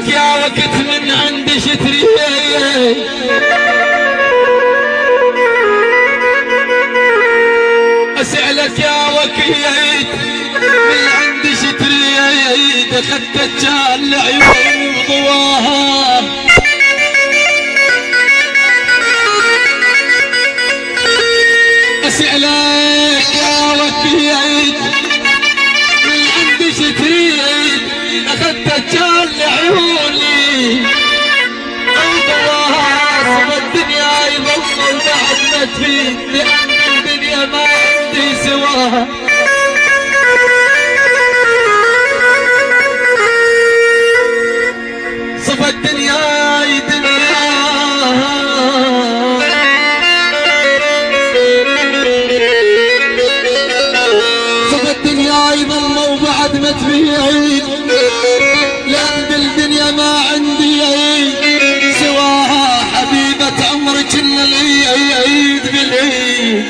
اسألك يا وقت من عندي شتري، اسألك يا وقت من عندي شتري، اخذت الجال عيون ضواها. اسألك يا وقت من عندي شتري، اخذت الجال عيوني ضواها. صب الدنيا يضل وبعد ما تفيد، لأن الدنيا ما عندي سواها. صف الدنيا دنيا صف الدنيا يضل وبعد ما تفيد، لأن بالدنيا ما عندي سواها. حبيبة عمرك إن العيد بالعيد،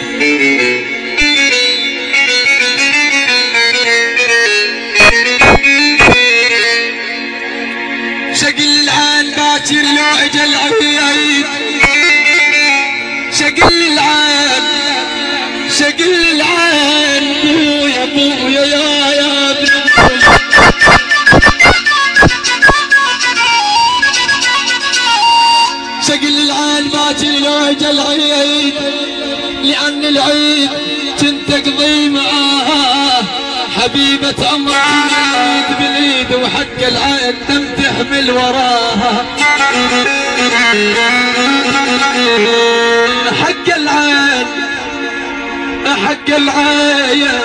شقل العين باكر لو اجى العيد، شقل العين شقل العين بويا بويا يا ابن شقل العين باكر لو اجى العيد، لأن العيد كنت اقضي معاها. حبيبة عمرك العيد بالعيد، وحق العين دم تحمل وراها. حق العين حق العين